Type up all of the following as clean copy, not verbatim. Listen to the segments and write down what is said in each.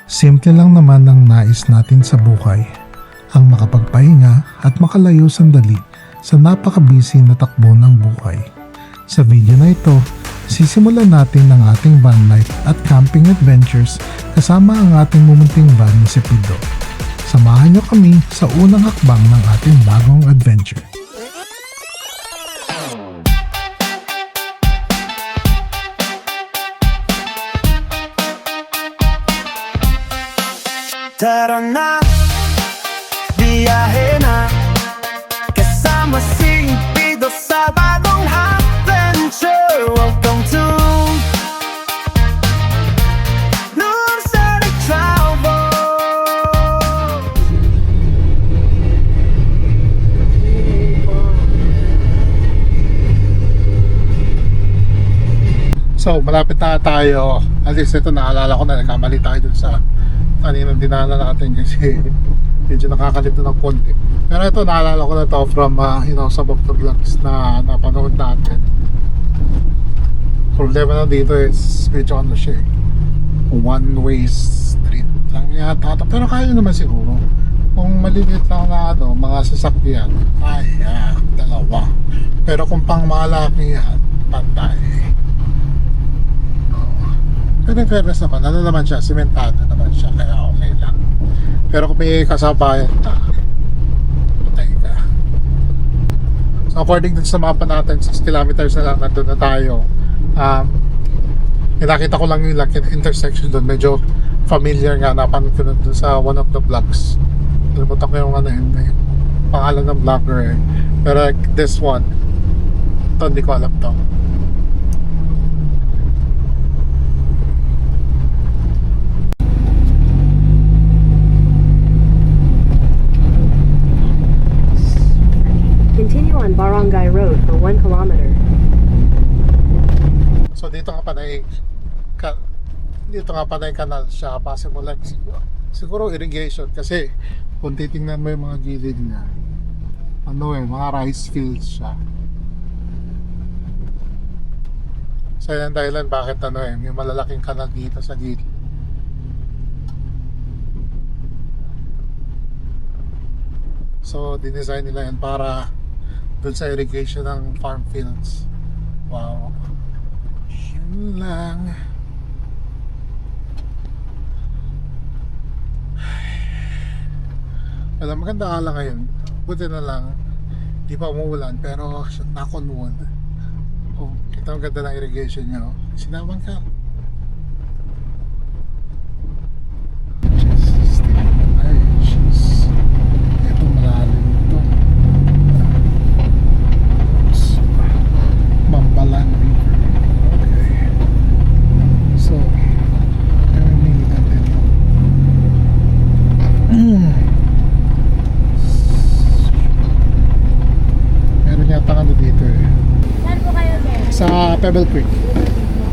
Simple lang naman ang nais natin sa buhay, ang makapagpahinga at makalayo sandali sa napaka-busy na takbo ng buhay. Sa video na ito, sisimulan natin ang ating van life at camping adventures kasama ang ating mumunting van na si Pido. Samahan niyo kami sa unang hakbang ng ating bagong adventure. Tara na, biyahe na, kasama si Pido sa bagong adventure. Welcome to Luxury Travel. So, malapit na tayo. At least ito, naalala ko na nagkamali tayo dun sa kaninang dinala natin kasi medyo nakakalito ng konti. Pero ito, naalala ko na to from some of the vlogs na napanood natin. Problema na dito is medyo ano siya, one-way street lang yata. Pero kaya naman siguro. Kung maliliit lang na mga sasakyan, dalawa. Pero kung pang malaki yan, pantay. Pero in fairness naman, naman siya, simentado naman siya, kaya okay lang. Pero kung may kasabayan na, patay ka. So according dun sa mapa natin, 6 kilometers na lang nandun na tayo. Nakita ko lang yung intersection doon, medyo familiar nga, napanood ko doon sa one of the vlogs. Nalimutan ko yung pangalan ng vlogger eh. Pero this one, ito hindi ko alam to. Continue on Barangay Road for 1 kilometer. So dito nga panay kanal siya, possible like siguro irrigation kasi kung titingnan mo yung mga gilid niya, mga rice fields siya. So yan ang dahilan bakit may malalaking kanal dito sa gilid. So dinesign nila yan para dun sa irrigation ng farm fields. Wow. Yun lang. Alam, maganda ka lang ngayon. Buti na lang di pa umuulan pero knock on wood. Oh, kita ang ganda ng irrigation nyo. Sinaman ka. Ay, jeez. Ito malalim ito. Mambalan River. Okay. So, meron nilitan dito. Meron yata dito eh. Saan po kayo, sir? Sa Pebble Creek.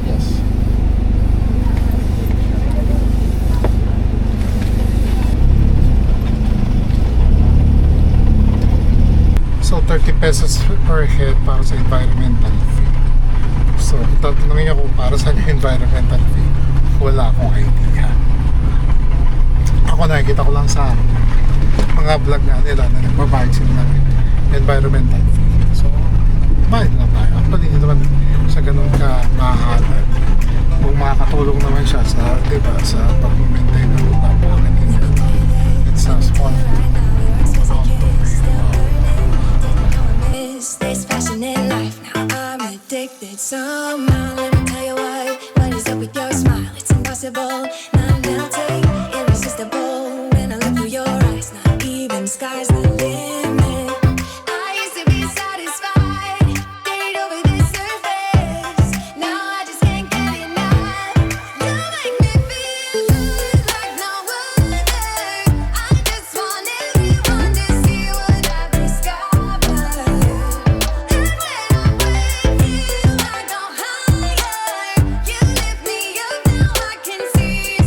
Yes. So 30 pesos per head para sa environmental fee. So tatanungin niyo kung para saan yung environmental fee, wala akong idea. Ako nakikita ko lang sa mga vlog na nila na nagbabayad sila ng environmental fee. So bayad lang tayo. Actually hindi naman sa ganun ka mahahalan. Kung makakatulong naman siya sa, diba, sa pag-maintain ng napakaganina, it's a small There's passion in life, now I'm addicted somehow. Let me tell you what is up with your smile? It's impossible, not melting, irresistible. When I look through your eyes, not even sky's the limit. I used to be satisfied, getting over this surface. Now I just can't get enough. You make me feel good like no other. I just want everyone to see what I've discovered. And when I'm with you, I go higher. You lift me up, now I can see.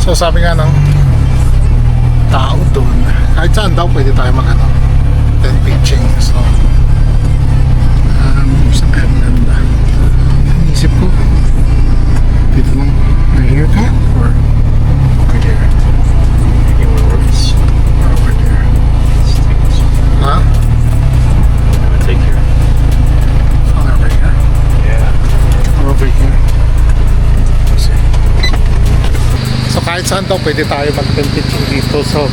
So sabi nga ng tao doon, kahit saan daw pwede tayo mag tent pitching. So saan kaya maganda? Inisip ko dito lang here ka or over there or over there. Ha? Take care. Over here Yeah. or over here. Let's see. So kahit saan daw pwede tayo mag-tent pitching dito. So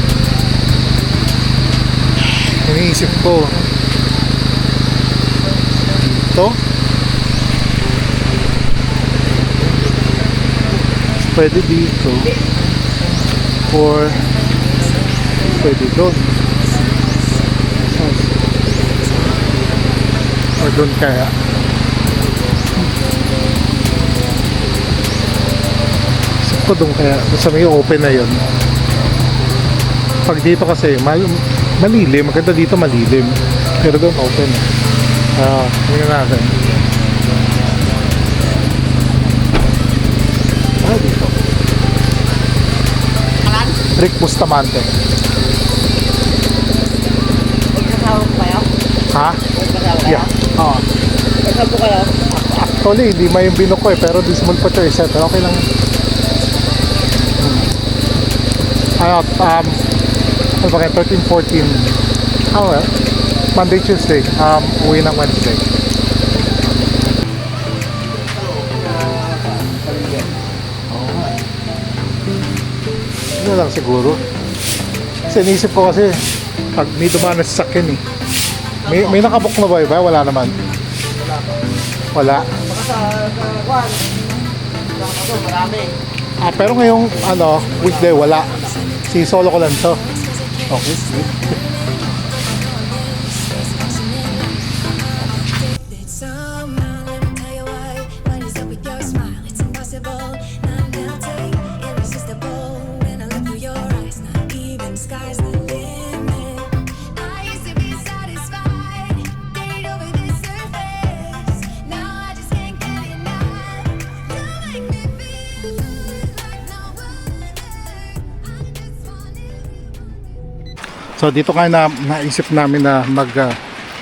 iniisip ko dito pwede dito or pwede doon or doon kaya isip ko doon kaya sa may open na yun. Pag dito kasi malilim, maganda dito malilim pero doon open tingnan natin dito Rick Bustamante. Kasama po kayo? Ha? Kasama kayo? Yeah. Oo. Kasama po kayo? Actually, hindi may yung binok ko pero this small pa siya set. Okay lang. Ano ba kayo? 13, 14. Well, Monday, Tuesday. Uwi ng Wednesday. Ano lang siguro. Kasi iniisip ko kasi pag may dumaan na sasakyan eh. May nakabook na ba iba? Wala naman. Wala. Baka sa Juan. Marami. Pero ngayong weekday wala. Si solo ko lang to. Okay. Somehow, let me tell you why. What is up with your smile? It's impossible. Not melting, irresistible. When I look through your eyes, not even sky's the limit. I used to be satisfied, stayed over the surface. Now I just can't get enough. You make me feel like no other. I just want it. So dito nga naisip namin na mag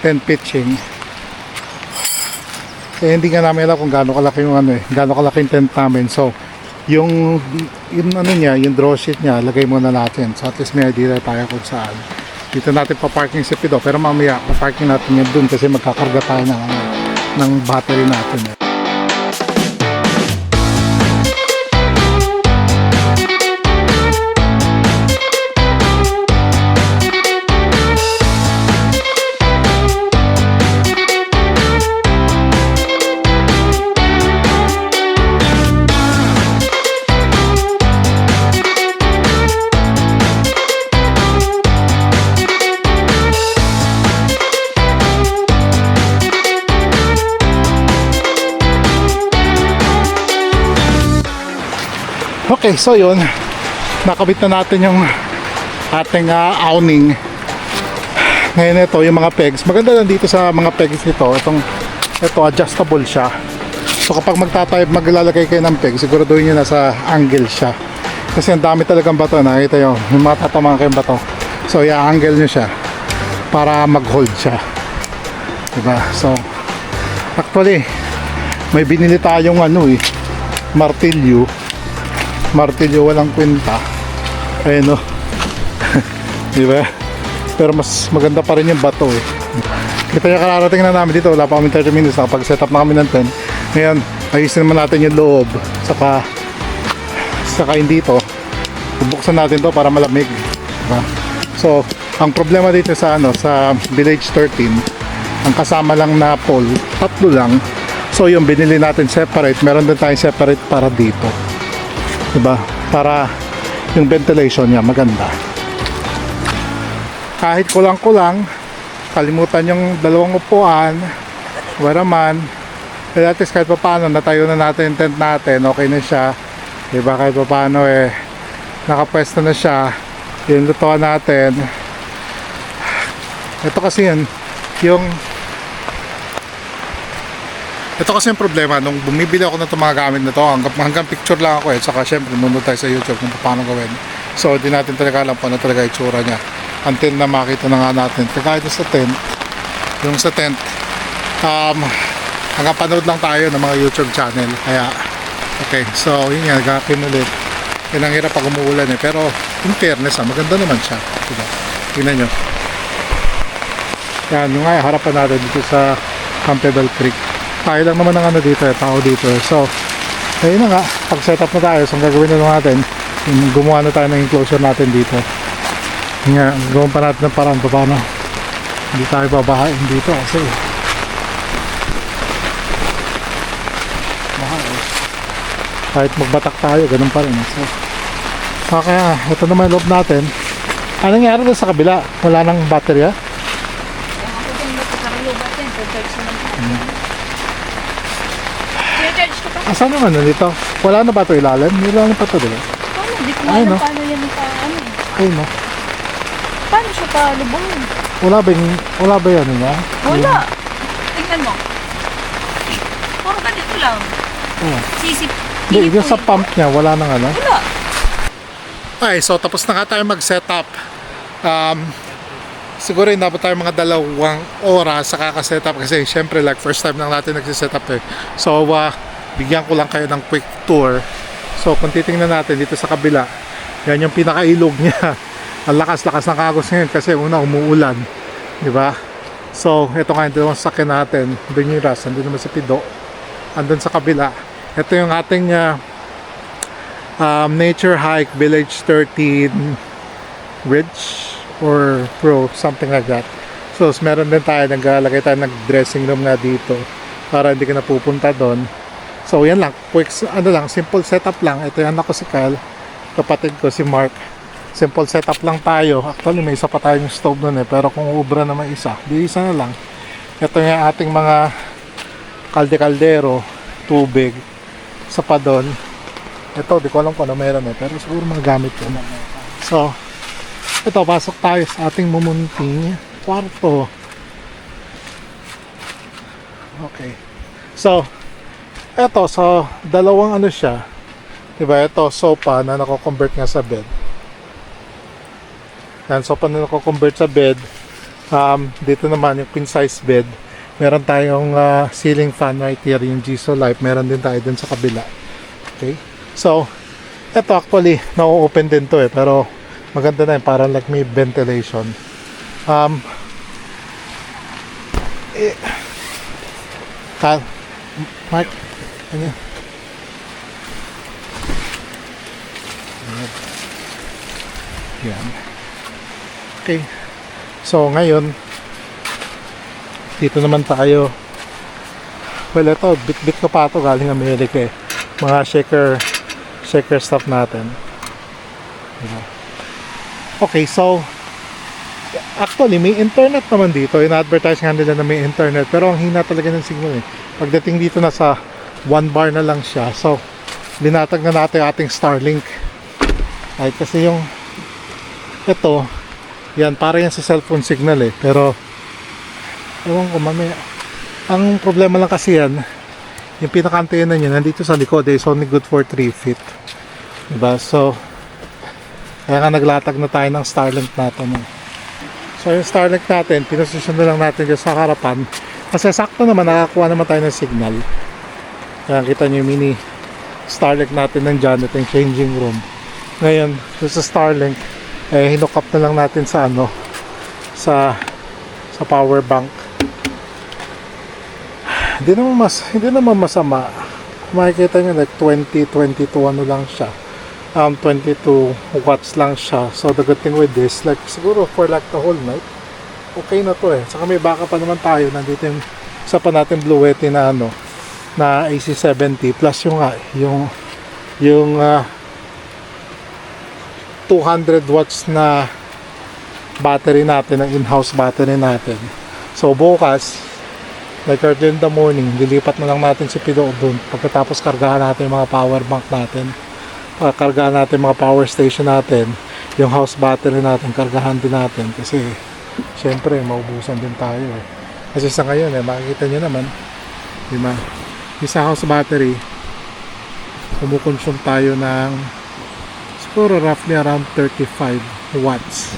tent pitching. Hindi nga namin alam kung gaano kalaki yung gaano kalaki yung tent namin. So yung niya, yung draw sheet niya, lagay muna natin. So at least may idea tayo kung saan. Dito natin pa-parking si Pido, pero mamaya pa-parking natin yan dun kasi magkakarga tayo ng battery natin. Okay, so yun, nakabit na natin yung ating awning. Ngayon ito, yung mga pegs. Maganda lang dito sa mga pegs nito, ito adjustable siya. So kapag maglalagay kayo ng peg, siguraduhin nyo na sa angle siya. Kasi ang dami talagang bato, nakita nyo, yung mga tatamaan kayong bato. So i-angle nyo siya para mag-hold siya. Diba? So actually, may binili tayong martilyo walang kwenta. Ayun o. Diba? Pero mas maganda pa rin yung bato eh. Kita nyo, kararating na namin dito. Wala pa kami 30 minutes. Nakapag-set up na kami ng tent. Ngayon, ayusin naman natin yung loob. Saka yung dito. Bubuksan natin to para malamig. Diba? So, ang problema dito sa Village 13, ang kasama lang na pole, 3 lang. So, yung binili natin separate, meron din tayong separate para dito. Diba? Para yung ventilation niya maganda. Kahit kulang-kulang, kalimutan yung 2 upuan, waraman, at least kahit pa paano natayo na natin yung tent natin, okay na siya. Diba? Kahit pa paano nakapwesto na siya, yung lutuan natin. Ito kasi yung Ito kasi yung problema, nung bumibili ako ng itong mga gamit na to, hanggang picture lang ako saka syempre nunod tayo sa YouTube kung paano gawin. So di natin talaga alam kung ano talaga itsura niya until na makita na nga natin. Kaya sa tent, yung sa tent, hanggang panood lang tayo ng mga YouTube channel. Kaya, okay, so yun nga, gagawin ulit. Yan ang hirap pag umuulan pero in fairness, maganda naman siya. Diba? Tingnan nyo. Yan, yung nga, harapan natin dito sa Campbell Creek. Tayo lang naman ang ano dito, tao dito. So, ayun na nga, pag set up na tayo, so ang gagawin na natin, gumawa na tayo ng enclosure natin dito. Nga, gawin pa natin ng paraan pa paano. Hindi tayo babahain dito kasi kahit magbatak tayo, ganun pa rin. So, kaya, ito naman loob natin. Anong nangyari doon sa kabila? Wala nang baterya? Asan naman na dito? Wala na ba ito ilalim? Wala na pa ito, diba? Paano? Hindi ko Ay, alam no? paano yan pa, ano eh. Ayun, no? Paano siya pa lubungin? Wala ba yan, nga? Wala. Tingnan mo. Puro ganito lang. Oh. Sisip. Hindi, yung sa pump niya, wala nang ano? Wala. Ay, so tapos na nga tayo mag-setup. Siguro inabot tayo mga 2 oras sa kaka-setup kasi syempre like first time lang natin nagsisetup eh. So, bigyan ko lang kayo ng quick tour. So, kung titingnan natin dito sa kabila, yan yung pinakailog niya. Ang lakas-lakas ng kagos ngayon kasi una umuulan. Diba? So, ito nga yung sakyan natin. Doon yung ras, andun naman si Pido. Andun sa kabila. Ito yung ating Nature Hike Village 13 Ridge or Pro, something like that. So, meron din tayo, naglalagay tayo ng dressing room nga dito para hindi ka napupunta doon. So, yan lang, quick, simple setup lang. Ito yan ako si Kyle, kapatid ko si Mark. Simple setup lang tayo. Actually, may isa pa tayong stove nun pero kung ubra naman isa, di isa na lang. Ito yung ating mga kalde-kaldero, tubig, sa pa doon. Ito, di ko alam kung ano meron pero siguro mga gamit yun. So, ito, pasok tayo sa ating mumunting kwarto. Okay. So, ito, so, dalawang ano siya. Diba, ito, sofa na nako-convert nga sa bed. Yan, sofa na nako-convert sa bed. Dito naman yung queen size bed. Meron tayong ceiling fan right here, yung Giso Life. Meron din tayo dun sa kabila. Okay. So, ito actually, na-open din to pero maganda na yun, parang like may ventilation. Mark, ano? Yan. Okay. So, ngayon, dito naman tayo. Well, ito, bit-bit ko pa ito galing Amerika eh. Mga shaker stuff natin. Diba? Okay, so actually may internet naman dito. In-advertise nga nila na may internet pero ang hina talaga ng signal eh. Pagdating dito na sa 1 bar na lang siya. So, binatag na natin ating Starlink. Ay, kasi yung ito, yan, para yan sa cellphone signal eh. Pero, ewan ko mamaya. Ang problema lang kasi yan, yung pinaka-antena niya nandito sa likod eh. It's only good for 3 feet. Diba? So, kaya nga naglatag na tayo ng Starlink natin. So yung Starlink natin, pinasosyon na lang natin dyan sa harapan. Kasi sakto naman, nakakuha naman tayo ng signal. Kaya kita nyo yung mini Starlink natin nandyan. Ito yung changing room. Ngayon, sa Starlink, hinook up na lang natin sa ano, sa power bank. Hindi naman masama. Makikita nyo like 20-22 ano lang siya. 22 watts lang siya. So the good thing with this, like siguro for like the whole night, okay na to eh. Saka may backup pa naman tayo. Nandito yung isa pa natin Blue Yeti na ano, na AC70 plus yung 200 watts na battery natin, ang in-house battery natin. So bukas, like early in the morning, lilipat na lang natin si Pido doon. Pagkatapos kargahan natin yung mga power bank natin. Kargahan natin mga power station natin, yung house battery natin, kargahan din natin kasi syempre maubusan din tayo eh. Kasi sa ngayon makikita nyo naman Diba? Isa house battery, kumukonsume tayo ng siguro roughly around 35 watts.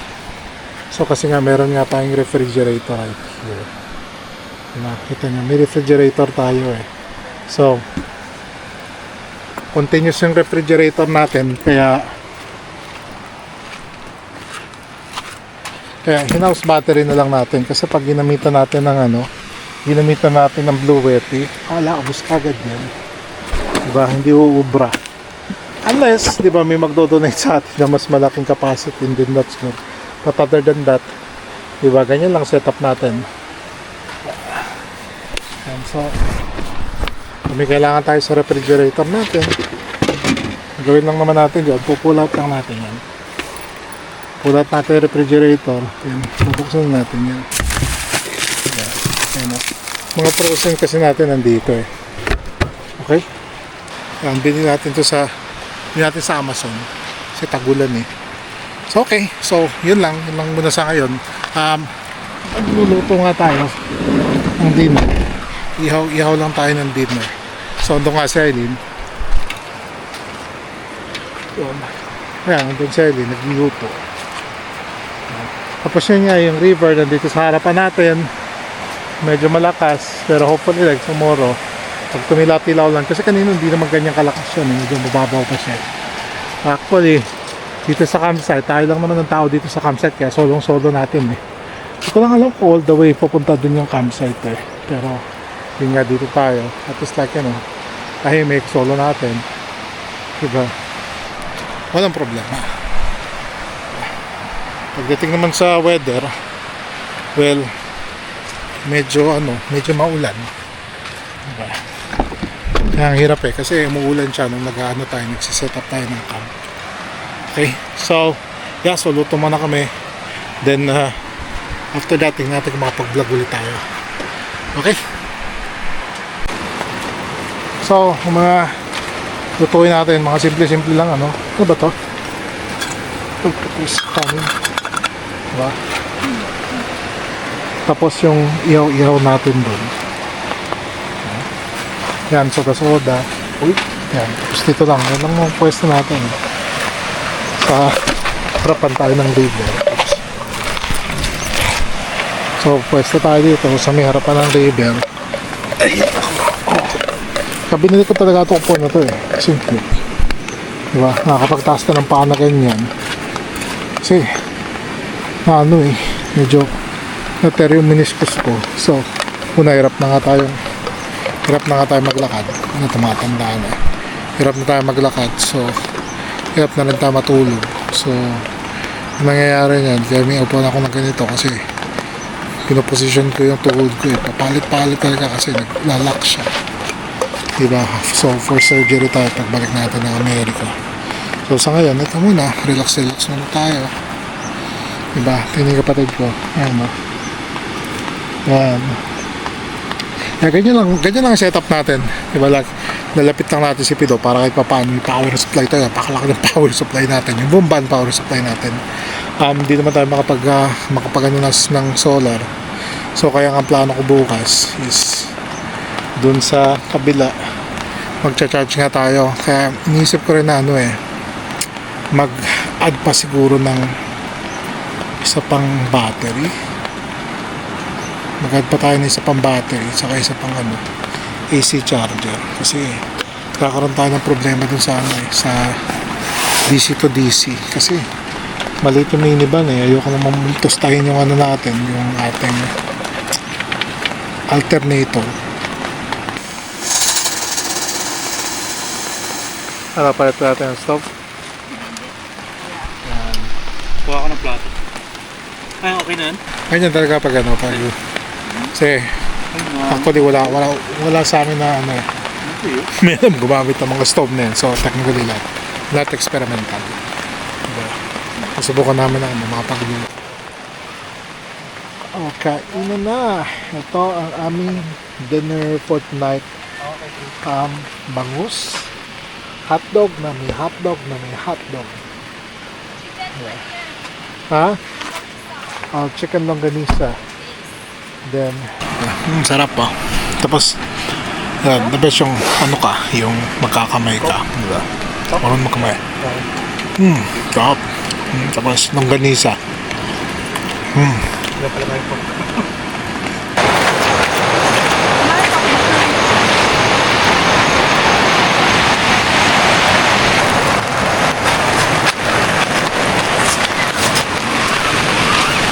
So kasi nga meron nga tayong refrigerator right here. Diba? Kita nyo, may refrigerator tayo eh. So, continuous yung refrigerator natin, kaya in-house battery na lang natin. Kasi pag ginamitan natin ng Blue Yeti, wala, ubos agad yan. Diba? Hindi uubra. Unless, diba, may magdodonate sa atin na mas malaking capacity, then that's good. But other than that, diba, ganyan lang setup natin. And so, kung may kailangan tayo sa refrigerator natin, gawin lang naman natin dyan, pupull out lang natin yan. Pull out natin yung refrigerator, then bubuksan natin yan. Yan, mga frozen kasi natin nandito eh. Okay? Yan, binili natin sa Amazon kasi tagulan eh. So okay, so yun lang muna sa ngayon. Magluluto nga tayo ng dinner. Ihaw lang tayo ng dinner. So doon nga si Eileen. Ayan, doon si Eileen nagluluto. Tapos yun nga yung river nandito sa harapan natin. Medyo malakas, pero hopefully like tomorrow pag tumilaw-tilaw lang, kasi kanina hindi naman ganyan kalakas yun, medyo mababaw pa siya. Actually dito sa campsite, tayo lang naman ng tao dito sa campsite, kaya solong-solo natin eh. Hindi ko lang alam ko all the way pupunta dun yung campsite eh, pero yun nga, dito tayo at least like tahimik, solo natin, diba, walang problema. Pagdating naman sa weather, well, medyo maulan. Diba? Kaya ang hirap eh, kasi umuulan siya nung nagsiset up tayo ng camp. Okay, so yeah, so luto muna kami. Then after that, tingnan natin kung makapag-vlog ulit tayo. Okay? So, mga lutuin natin, mga simple-simple lang, ano ba to? Diba? Tapos yung ihaw natin doon. Yan, soda. Uy, yan. Tapos dito lang. Yan lang ang pwesto natin. Sa harapan tayo ng river. So, pwesto tayo dito sa may harapan ng river. Kabinili ko talaga itong upuan na to eh. Simple. Diba? Nakakapagtaas na ng paa na ganyan. Kasi, medyo nater yung meniscus ko. So, hirap na nga tayo maglakad. Tumatanda na. Hirap na tayo maglakad. So, hirap na rin tayo matulog. So, nangyayari niyan, kaya may upuan ako ng ganito kasi pinoposition ko yung tuhod ko eh. Papalit-palit talaga kasi naglalak siya. Diba? So, for surgery tayo pagbalik natin ng Amerika. So, sa ngayon, ito muna. Relax muna tayo. Diba? Tingnan kapatid ko. Ayan mo. Yan. Ganyan lang ang setup natin. Diba, like, lalapit lang natin si Pido para kahit paano yung power supply tayo. Pakalaki ng power supply natin. Yung bomban power supply natin. Hindi naman tayo makapagano ng solar. So, kaya ang plano ko bukas is dun sa kabila magcha-charge nga tayo. Kaya iniisip ko rin na mag-add pa siguro ng isa pang battery. Mag-add pa tayo ng isa pang battery saka isa pang AC charger kasi kakaroon tayo ng problema dun sa sa DC to DC kasi maliit yung minivan eh. Ayoko naman tustahin yung natin, yung ating alternator. Palit natin ang stove. Yan. Kuha ko ng plato. Ay, okay na yan? Ganyan talaga pag kasi actually wala sa amin na may alam gumamit ng mga stove na yan. So technically lahat experimental. Diba? Susubukan namin na makapag-luto. Okay, na. Ito ang aming dinner for tonight. Bangus, hotdog na may hotdog na may hotdog. Yeah. Ha? Chicken longganisa. Then, sarap pa. Tapos, The best yung ano ka, yung magkakamay ka. Diba? Marunong magkamay. Sarap. Tapos longganisa. Wala pala kayo po.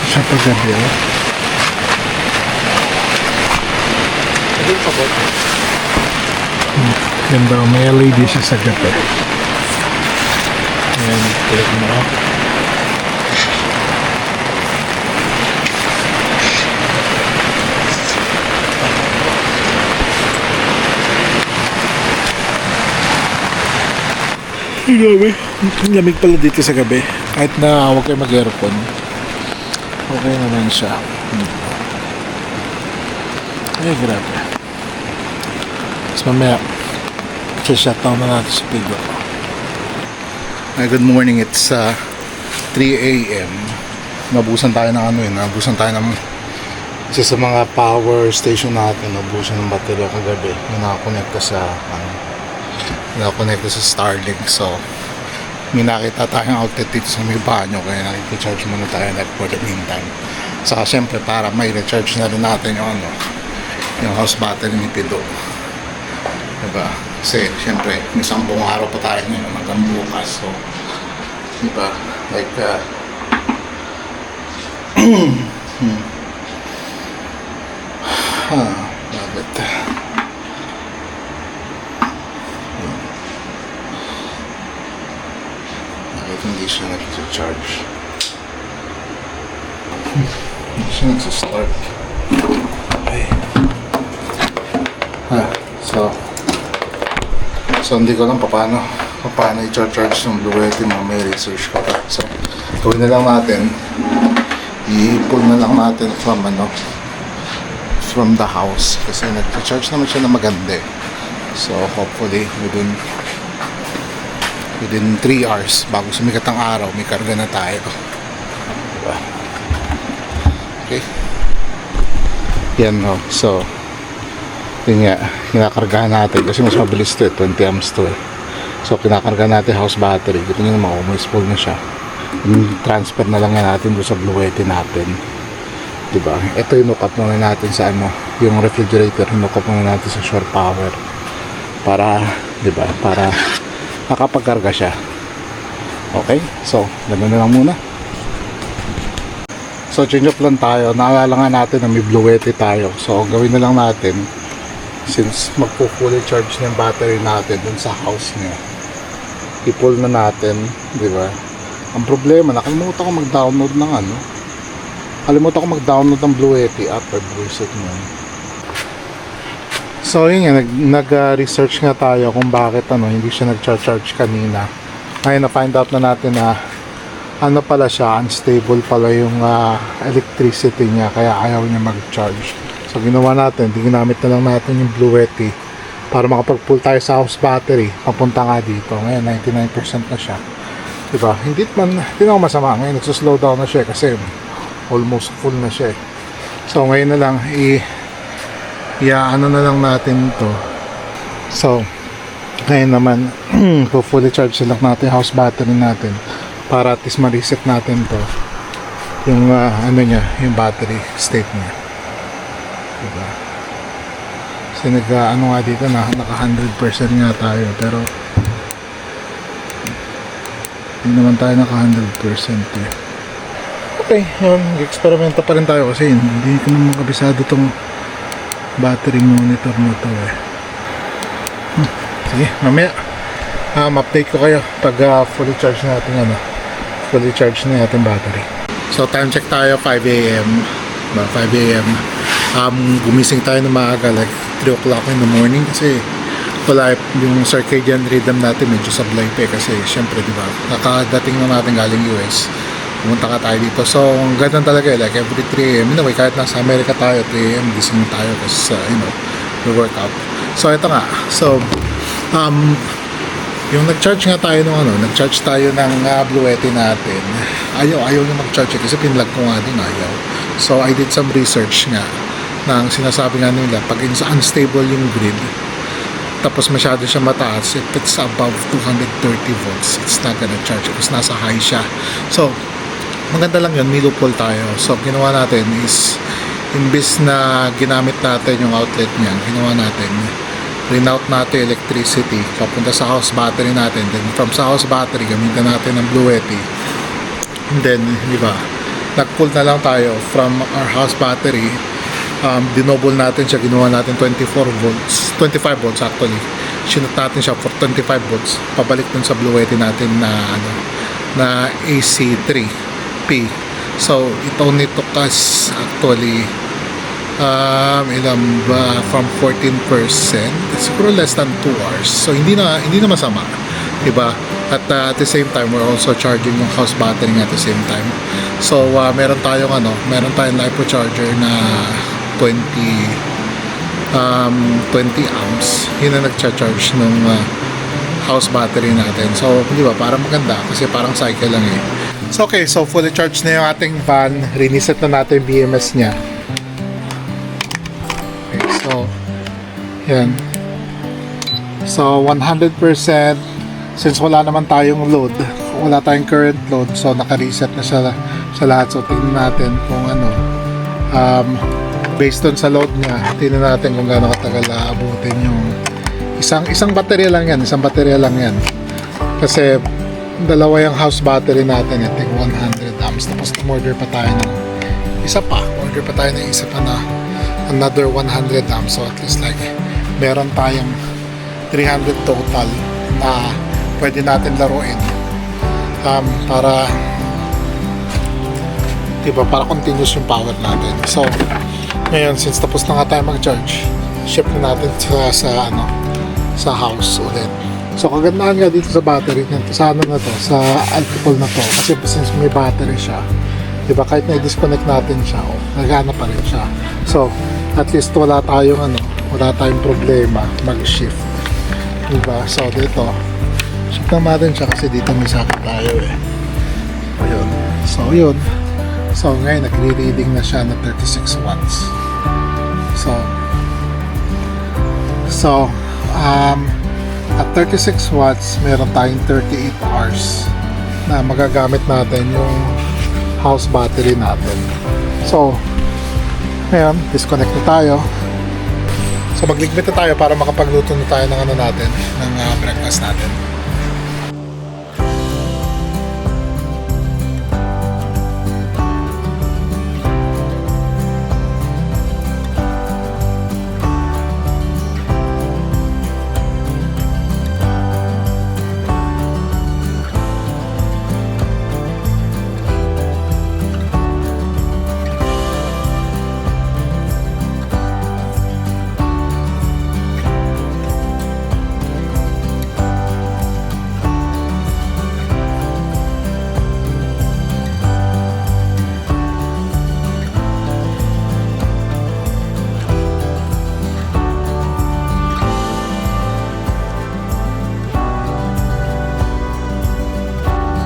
Siya pa gabi, oh. Ganda, may LED siya sa gabi. Ayan, click mo. Grabe, lamig pala dito sa gabi. Kahit na huwag kayo mag-aircon, okay naman siya. Ay, grabe. Tapos mamaya, shutdown na natin sa Pigo. Good morning, it's 3 a.m. Nabusan tayo ng nabusan tayo ng isa sa mga power station natin. Nabusan ng baterya kagabi. Nakakonekta sa Starlink. So, may nakita tayong outlet dito sa may banyo, kaya nakikicharge muna tayo for the meantime. Saka syempre para may recharge na rin natin yung house battery ni Pido. Diba? Kasi syempre may 10 araw pa tayo ngayon hanggang bukas. So, diba? Like bakit? Bakit hindi siya nag-charge? Hindi siya nag-start. Okay. So hindi ko alam paano i-charge yung Bluetooth mo. May research ko pa. So, gawin na lang natin. I-pull na lang natin from the house. Kasi nag-charge naman siya na maganda. So, hopefully, within 3 hours, bago sumikat ang araw, may karga na tayo. Diba? Okay. Yan, no. So, yun nga, kinakargahan natin kasi mas mabilis to 20 amps to eh. So kinakarga natin house battery. Ito nyo naman, almost full na siya. Transfer na lang yan natin doon sa Bluetooth natin, diba? Ito yung hook up muna natin sa yung refrigerator, hook up muna natin sa shore power para, diba, para makapagkarga siya. Okay, so ganoon na lang muna. So change up lang tayo. Naalala nga natin na may Bluetooth tayo, so gawin na lang natin, since magpo-fully charge na yung battery natin dun sa house niya, i-pull na natin, di ba? Ang problema, nakalimutan ko mag-download ng mag-download ng Bluetooth app or Bluetooth mo. So yun nga, nag-research nga tayo kung bakit hindi siya nag-charge kanina. Ngayon na-find out na natin na pala siya, unstable pala yung electricity niya, kaya ayaw niya mag-charge. So ginawa natin, ginamit na lang natin yung Bluetooth para makapag-pull tayo sa house battery papunta nga dito. Ngayon 99% na siya, diba? Hindi naman masama. Ngayon nagsuslow down na siya kasi almost full na siya. So ngayon na lang na lang natin to. So ngayon naman fully charge lang natin house battery natin para at least ma-reset natin to yung yung battery state niya, diba? Kasi nga dito na naka 100% nga tayo, pero hindi naman tayo naka 100% eh. Okay, yun, experimento pa rin tayo kasi hindi ko naman kabisado tong battery monitor na to eh. Sige, mamaya update ko kayo pag fully charge natin fully charge na natin battery. So time check tayo, 5 a.m. 5 a.m. Gumising tayo ng maaga, like 3 o'clock in the morning kasi wala yung circadian rhythm natin, medyo sablay pa kasi syempre diba, nakadating na natin galing US, pumunta ka tayo dito. So ang ganda talaga like every 3 a.m. Anyway, kahit nasa Amerika tayo, 3 a.m. gising tayo kasi we work out. So ito nga, so yung nag-charge nga tayo nag-charge tayo ng Bluetooth natin. Ayaw na mag-charge kasi pinlag ko nga din, ayaw. So I did some research nga na ang sinasabi nga nila, pag unstable yung grid, tapos masyado siya mataas, if it's above 230 volts, it's not gonna charge because nasa high siya. So, maganda lang yun, may loophole tayo. So, ginawa natin is, imbis na ginamit natin yung outlet niya, ginawa natin, rinout natin electricity papunta sa house battery natin, then from sa house battery gamitan natin ng Bluetti, and then di ba nag-pull na lang tayo from our house battery, dinoble natin siya, ginawa natin 25 volts actually, sinut natin siya for 25 volts pabalik dun sa Bluetti natin na na AC3P. So it only took us actually ilan ba, from 14%, siguro less than 2 hours. So hindi na masama, diba? At the same time, we're also charging yung house battery at the same time. So meron tayong LiPo charger na 20 amps. Yun na nagcha-charge nung house battery natin. So di ba, parang maganda kasi parang cycle lang eh. So okay, so fully charged na yung ating van. Reset na natin yung BMS niya. So, yan. So, 100%, since wala naman tayong load, wala tayong current load, so naka-reset na siya sa lahat. So, tingnan natin kung based on sa load niya, tingnan natin kung gaano katagal aabutin yung isang baterya lang yan. Kasi, dalawa yung house battery natin, I think 100 amps. Tapos, order pa tayo ng isa pa na another 100 amps, so at least like meron tayong 300 total na pwede natin laruin para diba, para continuous yung power natin. So ngayon, since tapos na nga tayo mag-charge, shift na natin sa house ulit. So kagandahan nga dito sa battery sa na to, sa alcohol na to, kasi since may battery siya, diba, kahit na i-disconnect natin siya, nagana pa rin siya. So at least wala tayong problema mag-shift, diba? So dito shift natin siya kasi dito may sakit tayo eh. Ayun. So ngayon nagre-reading na siya na 36 watts. So at 36 watts meron tayong 38 hours na magagamit natin yung house battery natin. So ngayon, disconnect na tayo. So magligpit na tayo para makapagluto na tayo ng breakfast natin.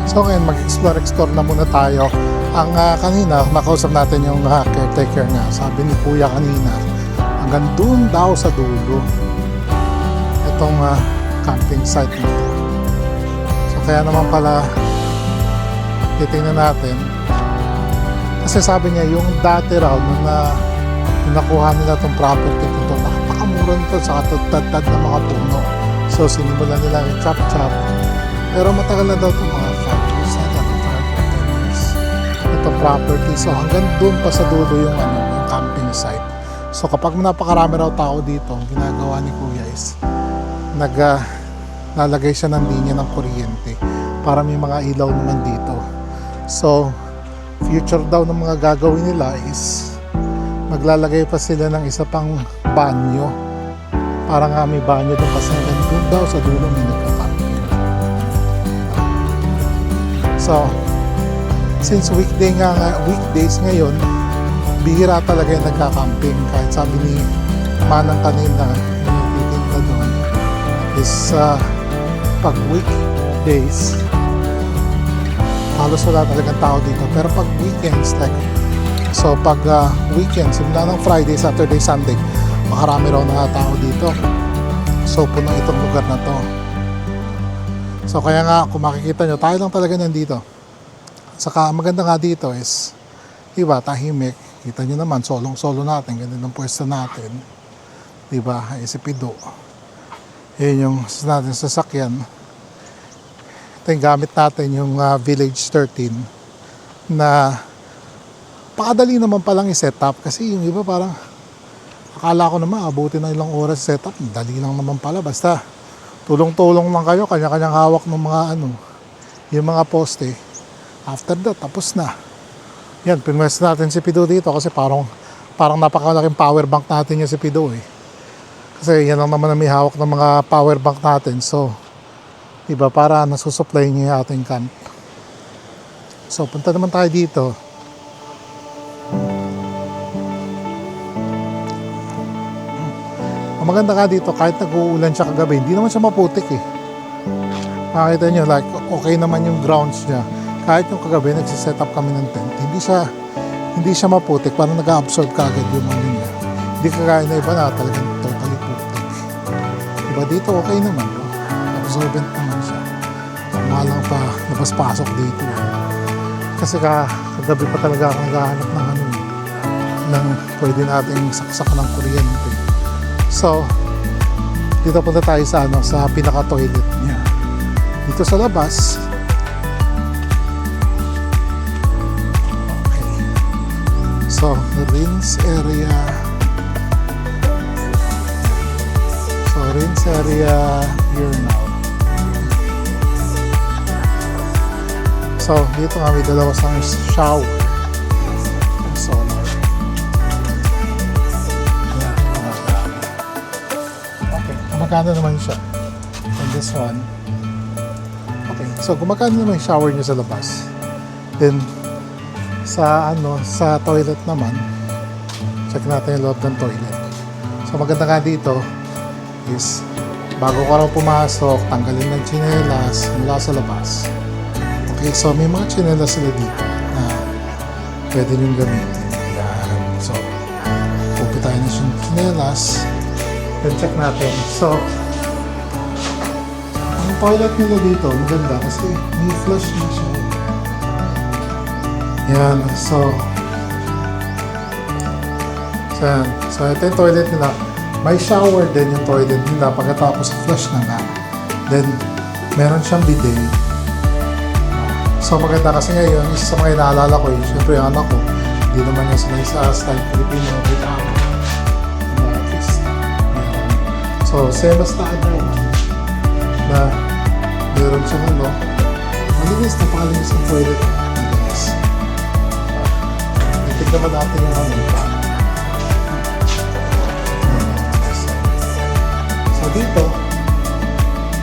So ngayon, mag-explore na muna tayo. Ang kanina, nakausap natin yung caretaker nga. Sabi ni Kuya kanina, hanggang doon daw sa dulo itong camping site nito. So kaya naman pala titingnan natin. Kasi sabi niya, yung dati raw nung nakuha nila itong property dito, napakamura nito sa katutad ng mga puno. So sinimulan nila yung chop-chop. Pero matagal na daw itong mga 5 years na daw, 10 years. Ito property. So hanggang doon pa sa dulo yung camping site. So kapag napakarami raw tao dito, ang ginagawa ni Kuya is naglalagay siya ng linya ng kuryente para may mga ilaw naman dito. So future daw ng mga gagawin nila is maglalagay pa sila ng isa pang banyo para nga may banyo doon kasi hanggang doon daw sa dulo may nagka-camping. So since weekdays ngayon, bihira talaga yung nagka-camping. Kahit sabi ni Manang kanina, yung titinda doon, is pag weekdays, halos wala talagang tao dito. Pero pag weekends, pag weekends, simula ng Friday, Saturday, Sunday, makarami raw na tao dito. So puno itong lugar na to. So kaya nga kung makikita nyo, tayo lang talaga nandito. Saka maganda nga dito is, diba, tahimik. Kita nyo naman, solong-solo natin, ganun ang pwesto natin. Diba, si Pido. Yun yung natin sasakyan. Ito yung gamit natin, yung Village 13 na pakadali naman palang i-set up kasi yung iba parang akala ko naman abutin na ilang oras set up, dali lang naman pala, basta tulong-tulong lang kayo, kanya-kanyang hawak ng mga yung mga poste. After that, tapos na. Yan, pinwest natin si Pido dito kasi parang napakalaking power bank natin yung si Pido eh. Kasi yan lang naman na may hawak ng mga power bank natin. So, iba para nasusupply niya yung ating camp. So, punta naman tayo dito. Ang maganda ka dito, kahit nag-uulan siya kagabi, hindi naman siya maputik eh. Makita nyo, like, okay naman yung grounds niya. Kahit yung kagabi, nagsiset up kami ng tent, hindi siya maputik, parang nag-absorb ka agad yung ano niya. Hindi kagaya na iba na talagang totally putik. Diba dito, okay naman. Absorbent naman siya. Malang pa, napaspasok dito. Kasi kagabi pa talaga ako naghahanap ng ng pwede nating saksak ng kuryente. So, dito punta tayo sa sa pinaka-toilet niya. Dito sa labas. Okay. So, the rinse area. So, rinse area here now. So, dito nga may dalawa sa shower. Solar. Gumagana naman siya. And this one. Okay. So, gumagana naman yung shower niya sa labas. Then, sa toilet naman, check natin yung loob ng toilet. So, maganda nga dito is, bago ka raw pumasok, tanggalin ng tsinelas mula sa labas. Okay. So, may mga tsinelas sila dito na pwede niyong gamitin. Yan. So, pupi tayo na siyang tsinelas. Then check natin. So, ang toilet nila dito, maganda kasi may flush na siya. Yan. So, ito yung toilet nila. May shower din yung toilet nila pagkatapos flush na nga. Then, meron siyang bidet. So, maganda kasi ngayon, isa sa mga inaalala ko yun, syempre yung anak ko, hindi naman niya sila sa style Filipino with so, same as na na meron siyang malinis na palinis ang toilet. Malinis. Itignan naman natin yung So, dito,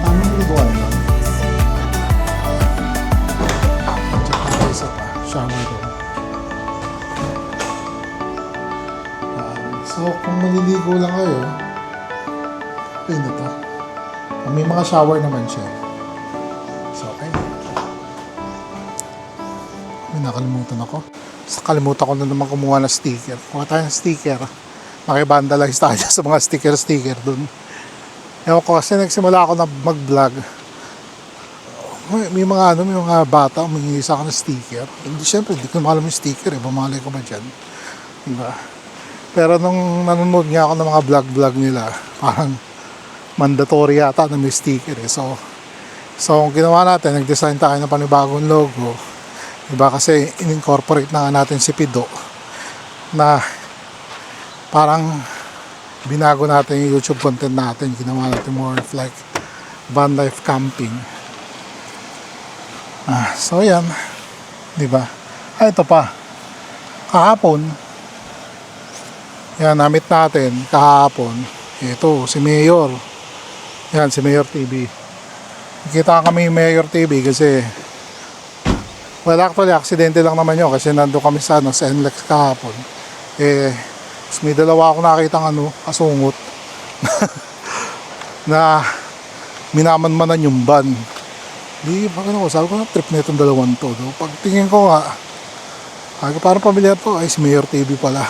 tamang liguan lang. Check natin isa pa. Shower doon. So, kung maliligo lang kayo, okay na to. May mga shower naman siya. So, okay. May nakalimutan ako. So, kalimutan ko na naman kumuha ng sticker. Kuha tayo ng sticker. Makibandalize tayo sa mga sticker dun. Ewan ko kasi nagsimula ako na mag-vlog. May mga bata humingi sa akin ng sticker. Hindi, syempre, hindi ko alam yung sticker eh. Bumalay ko ba dyan? Diba? Pero nung nanonood nga ako ng mga vlog nila, parang mandatory yata na may sticker eh. So ang ginawa natin, nag-design tayo ng panibagong logo. Diba? Kasi in-incorporate na natin si Pido na parang binago natin yung YouTube content natin. Ginawa natin more of like van life camping. So yan. Diba? Ito pa. Kahapon, yan, namit natin kahapon. Ito, si Mayor. Yan, si Mayor TV. Nakita kami yung Mayor TV kasi well, actually, aksidente lang naman yun kasi nando kami sa NLEX kahapon. May dalawa ako nakitang asungot na minamanmanan yung van. Di, sabi ko na trip na itong dalawang to. Pagtingin ko nga, parang pamilyar to, ay si Mayor TV pala.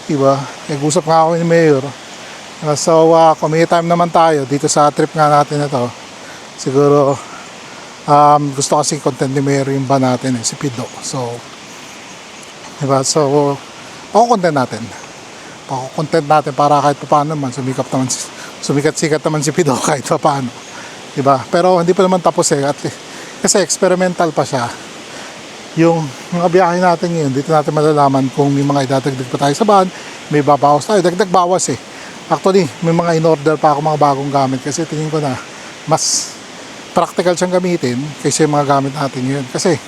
Diba? Nag-usap nga ako ni Mayor. So, commute time naman tayo dito sa trip nga natin ito. Siguro, gusto kasi content ni Mary yung ba natin si Pido. So, diba? So, content natin para kahit paano naman sumikat-sikat naman si Pido kahit paano. Diba? Pero hindi pa naman tapos at kasi experimental pa siya. Yung mga biyahe natin ngayon, dito natin malalaman kung may mga idadagdag pa tayo sa van, may babawas tayo, dagdag bawas Actually, may mga in-order pa ako mga bagong gamit kasi tingin ko na mas practical siyang gamitin kaysa yung mga gamit natin ngayon. Kasi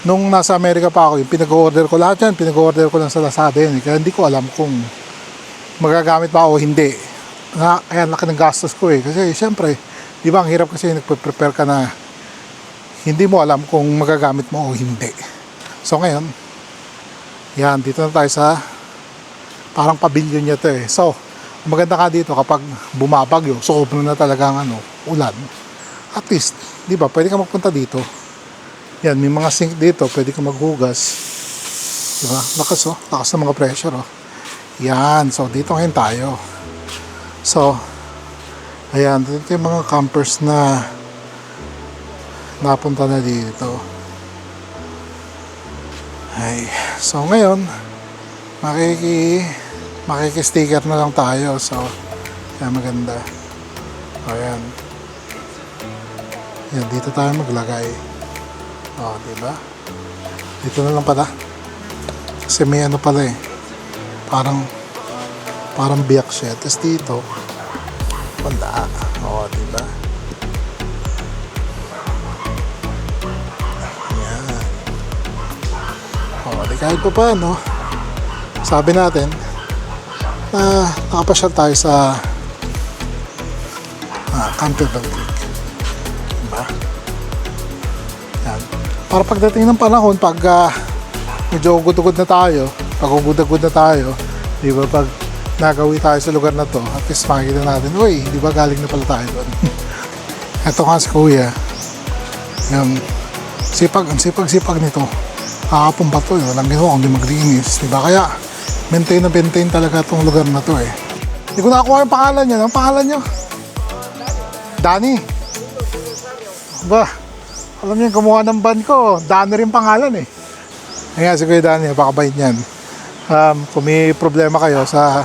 nung nasa Amerika pa ako, yung pinag-order ko lahat yan, pinag-order ko lang sa Lazada yun. Kaya hindi ko alam kung magagamit pa ako o hindi. Kaya laki ng gastos ko Kasi syempre, di ba ang hirap kasi nagpe-prepare ka na hindi mo alam kung magagamit mo o hindi. So ngayon, yan, dito na tayo sa parang pavilion niya to So, maganda ka dito kapag bumabagyo, sobrang na talagang ulan. At least, di ba, pwede ka magpunta dito. Yan, may mga sink dito, pwede ka maghugas. Di ba? Lakas ng mga pressure Yan, so dito ngayon tayo. So, ayan, dito yung mga campers na napunta na dito. Ay, so ngayon, makiki-sticker na lang tayo. So, kaya maganda. Ayan. Yan, dito tayo maglagay. Diba? Dito na lang pala. Kasi may pala parang biyak siya. Tapos dito, wala. Diba? Yan. Di kahit pa paano, sabi natin, nakapasyal tayo sa Campbell Creek. Diba? Yan. Para pagdating ng panahon, pag medyo ugod-ugod na tayo, di ba, pag nagawi tayo sa lugar na to, at least makikita natin, uy, di ba galing na pala tayo doon. Ito nga si Kuya, yung sipag nito, kahapon pa to, walang ginawa kung di maglinis, di ba? Kaya, maintain talaga itong lugar na to Hindi ko nakuha yung pangalan niya. Ang pangalan niyo? Danny. Ba, alam niyo yung kumuha ng van ko, Danny rin pangalan Ayan, si Kuya Danny, napakabait niyan. Kung may problema kayo sa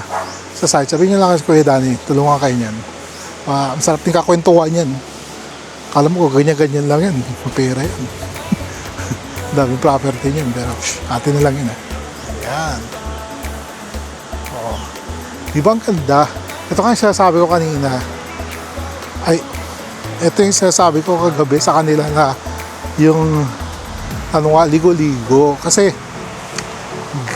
site, sabihin niyo lang kay Kuya Danny, tulungan kayo niyan. Ang sarap din kakwentuhan niyan. Alam mo ko, ganyan-ganyan lang yan. Mapera yan. Daming property niyan, pero atin na lang yun Ayan. Diba ang ganda? Ito nga yung sinasabi ko kanina. Ito yung sinasabi ko kagabi sa kanila na yung ligo-ligo. Kasi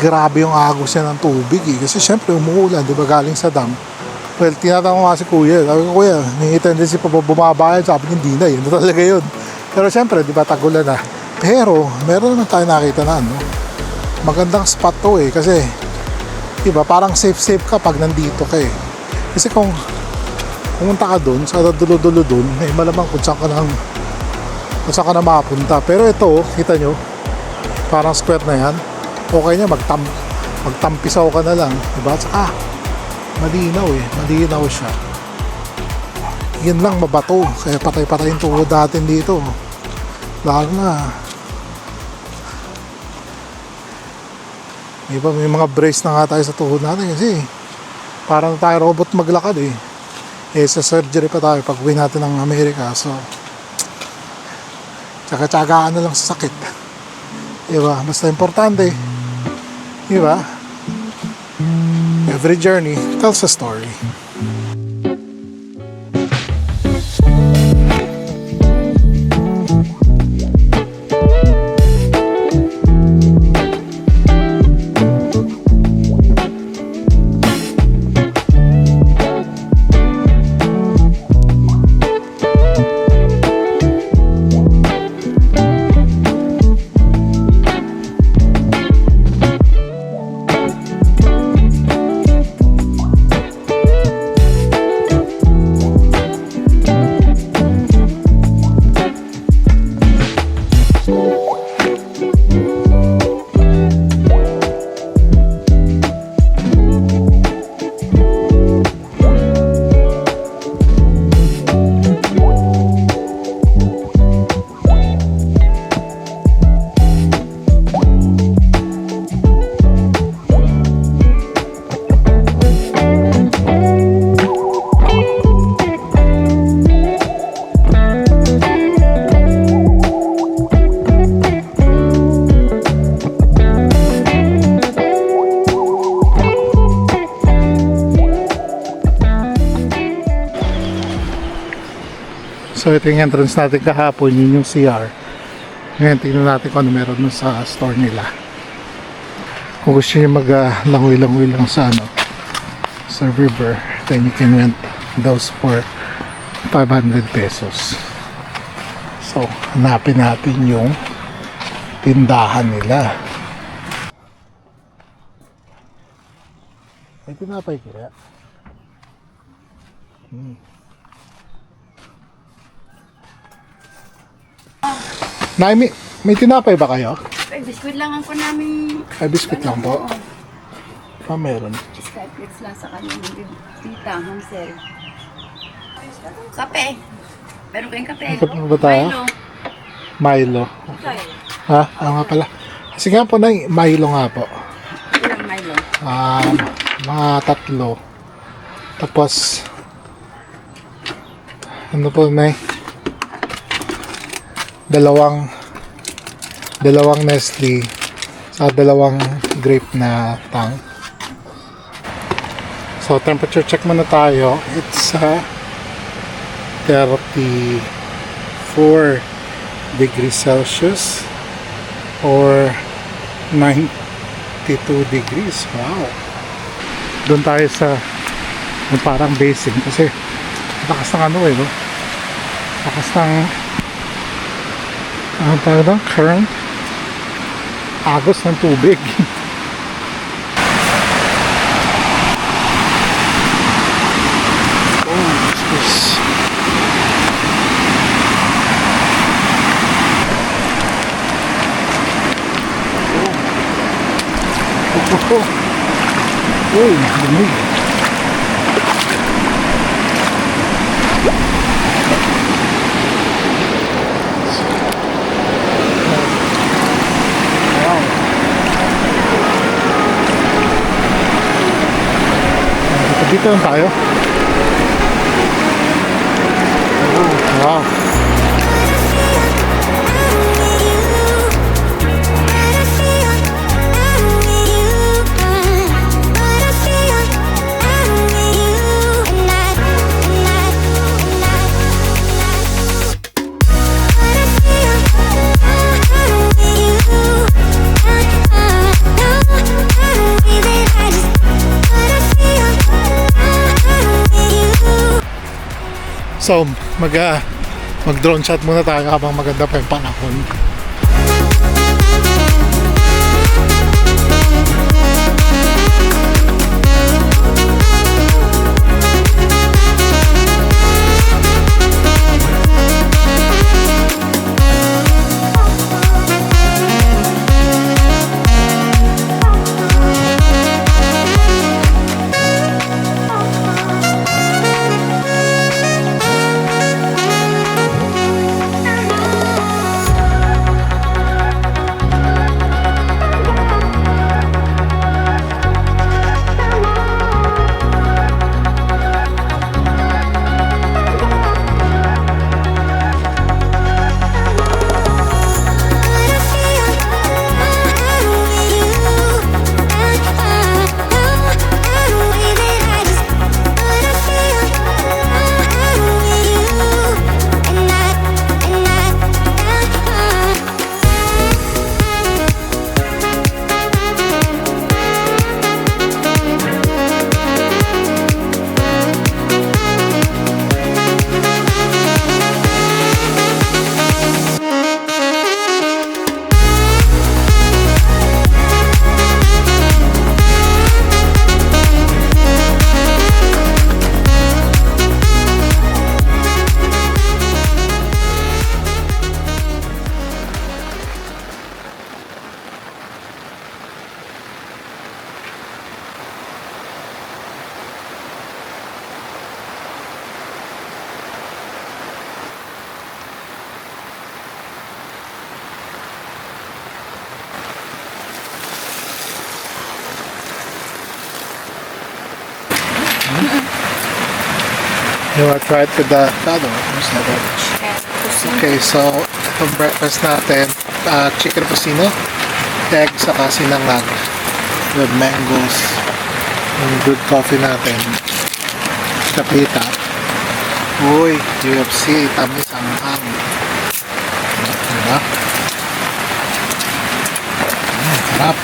grabe yung agos niya ng tubig Kasi syempre umuulan, di ba, galing sa dam. Well, tinatanong nga si Kuya. Sabi ko, Kuya, may tendency pa ba bumabayan? Sabi niya, hindi na, yun talaga yun. Pero syempre, di ba, tagulan na. Pero, meron naman tayo nakita na, magandang spot to kasi, di ba, parang safe ka pag nandito ka Kasi kung pumunta ka doon, sa dulo-dulo doon, malamang kung saan ka na mapunta. Pero ito, kita nyo, parang square na yan. Okay niya, magtampisaw ka na lang. Diba? Saka, malinaw siya. Yan lang, mabato. Kaya patay-patay yung tuhod natin dito. Lalo na, diba, may mga brace na nga tayo sa tuhod natin kasi parang tayo robot maglakad sa surgery pa tayo pag uwi natin ng Amerika. So, tsaga-tsagaan na lang sa sakit. Diba? Basta importante. Diba? Every journey tells a story. So ito yung entrance natin kahapon, yun yung CR. Ngayon tingnan natin kung ano meron dun sa store nila. Kung gusto nyo mag-langoy-langoy lang sa sa river, then you can rent those for 500 pesos. So hanapin natin yung tindahan nila. May tinapay kaya? Nay, may tinapay ba kayo? Ay, biskuit lang ang ko namin. Ay, biscuit lang po. Meron. Skyflex lang sa kanyang tita, Hansel. Kape. Meron kayong kape? May kape ba tayo? Milo. Ha? Nga pala. Sige nga po, Nay, Milo nga po. Ilang Milo? Mga 3. Tapos, ano po, Nay? Dalawang Nestle sa 2 grape na tang. So, temperature check muna tayo. It's 34 degrees Celsius or 92 degrees. Wow! Doon tayo sa yung parang basin kasi lakas ng no? Lakas ng current, agos ng tubig. Uy, lamig. Wow. Dito lang tayo. Oh, wow. So, mag-drone shot muna tayo habang maganda pa yung panahon. You want to try it with the other one? Where's the other one? Okay, so itong breakfast natin, chicken tocino, egg, saka sinangag with mangoes, yung good coffee natin, kapita, Uy, UFC, tamis ang hang. Diba? Sarap.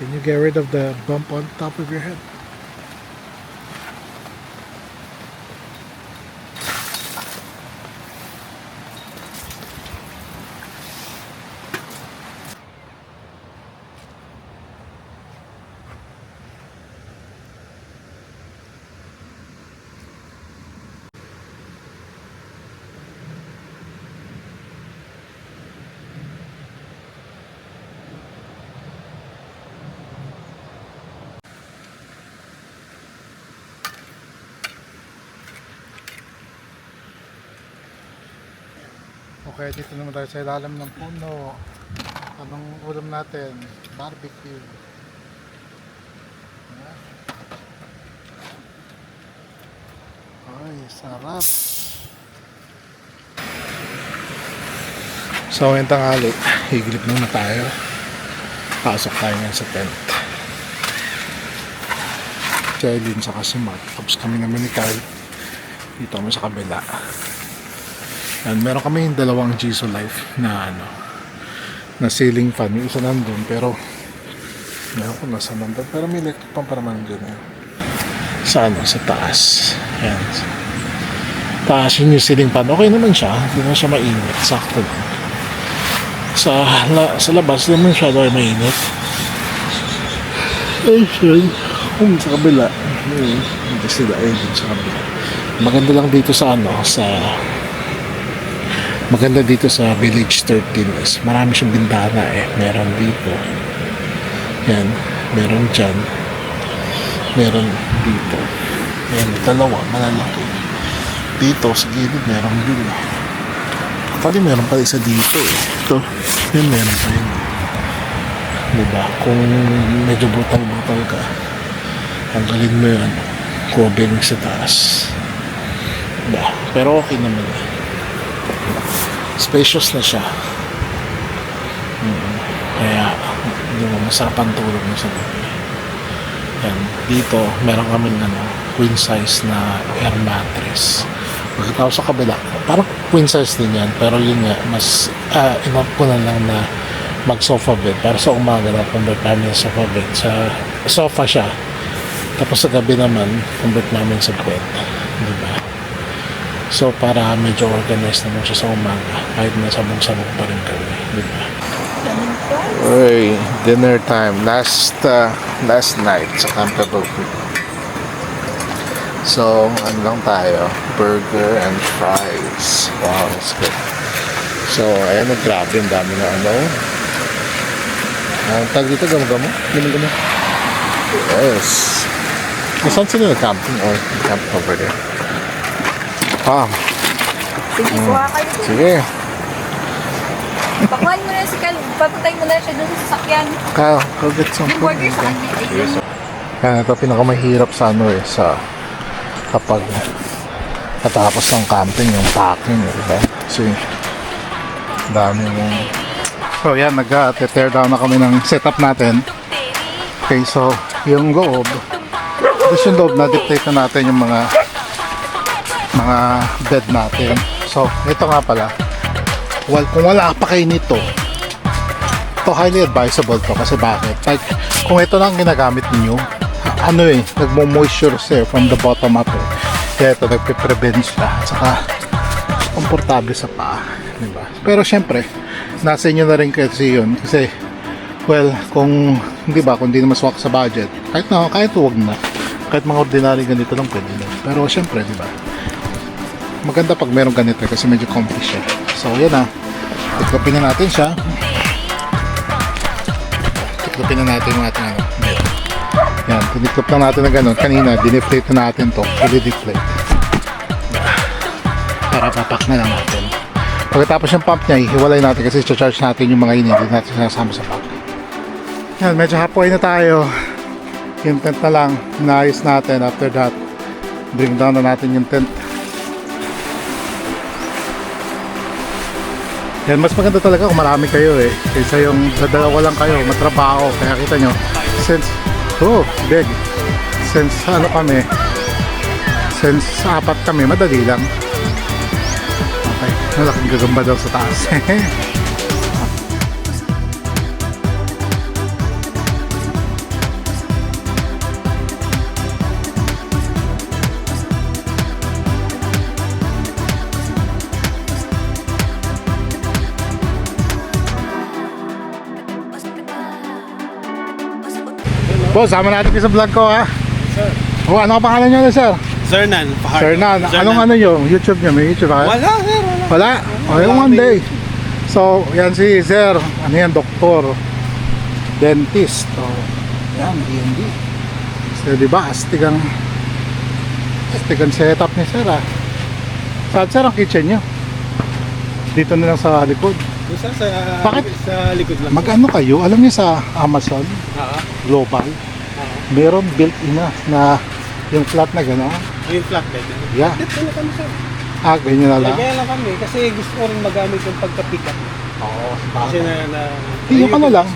Can you get rid of the bump on top of your head? Okay, dito naman tayo sa ilalim ng puno. Anong ulam natin? Barbecue. Ayan. Ay, sarap. So, ngayong tanghali, higilip muna tayo. Pasok tayo ngayon sa tent. Si Eileen saka si Mark. Tapos kami naman ni Carl. Dito kami sa kabila. And meron kami yung dalawang Jisoo Life na na ceiling fan. Yung isa nandun pero meron ko nasa nandun pero may electric pump pa naman dyan sa sa taas. Yan. Taas yun yung ceiling fan. Okay naman siya. Hindi naman siya mainit. Sakto lang. Sa labas naman siya doon mainit. Ay, siya. Sa kabila. Hindi sila. Dun sa kabila. Maganda lang dito sa maganda dito sa Village 13 is marami siyang bintana meron dito yan, meron dyan meron dito yan, dalawa, malalaki dito sa gilid meron din actually meron pa isa dito ito, yun meron pa yun diba, kung medyo butang-butang ka tanggalin mo yun covering sa taas diba, pero okay naman spacious na siya. Kaya hindi mo masarap ang tulog mo sa gabi. Yan. Dito meron kami queen size na air mattress. Pagkatapos sa kabila parang queen size din yan pero yun nga mas inap ko na lang na mag sofa bed para sa umaga na convert namin sa sofa bed sa sofa siya tapos sa gabi naman convert namin sa bed, diba? So para medyo organized naman siya sa umaga kahit nasabong-sabong pa rin kami, diba? Uy, dinner time last night sa Camp Food. So ano lang tayo, burger and fries. Wow, that's good. So ayan, grabe ang dami na ang tag dito, gamo-gamo? Gamo-gamo? Yes. Saan sila camping or camp over there? Sige, kuha kayo. Sige. Pakuhan mo na si Cal. Papatay mo na siya doon sa sasakyan. Kyle, go get some Yung food. burger sa amin. Ayun. Yan, ito pinakamahirap sa sa kapag natapos ng camping, yung packing, diba? Kasi dami mong so yan, nag-tear down na kami ng setup natin. Okay, so yung loob, tapos yung loob, na-dictate na natin yung mga bed natin. So ito nga pala, kung wala pa kayo nito, ito highly advisable to. Kasi bakit? Like, kung ito lang ginagamit niyo, nagmo-moisture siya from the bottom up. Kaya ito, nagpe-prevent siya. Saka, komportable sa paa. Diba? Pero syempre, nasa inyo na rin kasi yun. Kasi, well, kung di na maswak sa budget, kahit huwag na. Kahit mga ordinary ganito lang pwede na. Pero syempre, di ba? Maganda pag meron ganito kasi medyo comfy siya. So, yan na. Tiklopin na natin siya. Tiklopin na natin yung ating bed. Yan, tiniklop lang natin na gano'n. Kanina, dineflate na natin to. Fully deflate. Para papak na lang natin. Pagkatapos yung pump niya, ihiwalay natin kasi charge natin yung mga hindi natin sinasama sa pump. Yan, medyo halfway na tayo. Yung tent na lang, inaayos natin. After that, bring down na natin yung tent. Yan, mas maganda talaga kung marami kayo eh. Kaysa yung dalawa lang kayo, matrabaho. Kaya kita nyo, since, big. Since ano kami, since apat kami, madali lang. Okay, malaking gagamba daw sa taas. Boss, sama natin kayo sa vlog ko ha. Sir. Oh, ano ang pangalan nyo na sir? Zernan, Pahar. Sir Nan, anong ano nyo? YouTube nyo? May YouTube ba? Wala, sir. Wala? Okay, one day. So, yan si sir. Ano yan? Doktor. Dentist. So, yan, D&D. So, di ba? Astigang setup ni sir ah. Saan sir ang kitchen nyo? Dito na lang sa likod. Sir, Bakit? sa likod lang. Mag-ano kayo? Alam niyo sa Amazon Global, meron built-in na yung flat na gano'n. Yung flatbed. Yeah. Dito na kami, sir. Ganyan na lang. Kaya lang kami kasi gusto ko rin magamit yung pagka-pick up. Oo, Kasi Hindi ka na lang.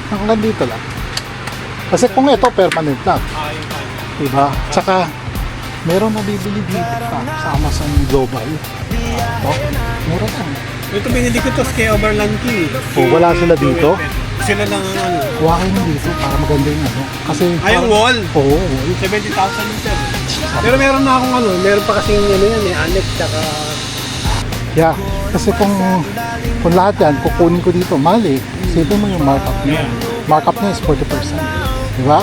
Hanggang dito lang. Kasi kung ito, permanent lang. yung kanya. Diba? Tsaka, meron nabibili dito pa sa Amazon Global. Mura lang. Ito binili ko to kay Overland King. Wala sila dito? Sila lang ang ano. Kuha kayo dito para maganda yung ano. Kasi, Yung wall. Oo, 70,000 yung sir. Pero meron na akong ano, meron pa kasing ano yan eh, annex tsaka yeah. Kasi kung lahat yan, kukunin ko dito, mali. Sipin mo yung markup niya. Markup niya is 40%. Diba?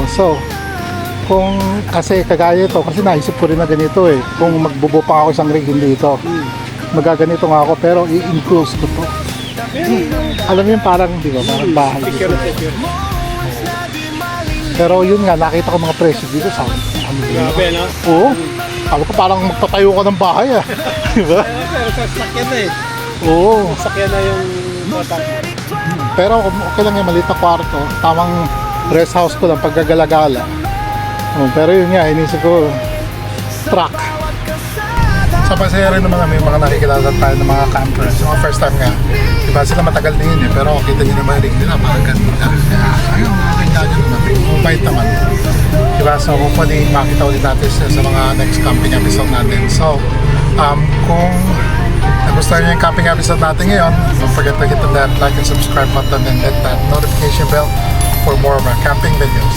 So, kung kasi kagaya ito, kasi naisip ko rin na ganito eh. Kung magbubupang ako isang rig, hindi ito. Magaganito nga ako, pero i-enclose ko to. Alam mo yung parang, di ba, parang bahay dito. Pero yun nga, nakita ko mga presyo dito sa grabe, no? Oo. Sabi ko parang magtatayo ka ng bahay ah. Di ba? Pero sasakyan na eh. Oo. Sasakyan na yung motor. Pero okay lang yung maliit na kwarto. Tamang rest house ko lang pagkagalagala. Pero yun nga, inisip ko truck. Sa Pasaya rin naman may mga nakikilala tayo ng mga campers. Yung mga first time nga, diba sila matagal din yun eh. Pero kita nyo naman rin nila, parang ganun nila. Kaya ayun, nakikita nyo naman. Mabait naman. Diba? So hopefully makita ulit natin sa mga next camping episode natin. So, kung nagustuhan nyo yung camping episode natin ngayon, don't forget to hit the like and subscribe button and hit that notification bell for more of our camping videos.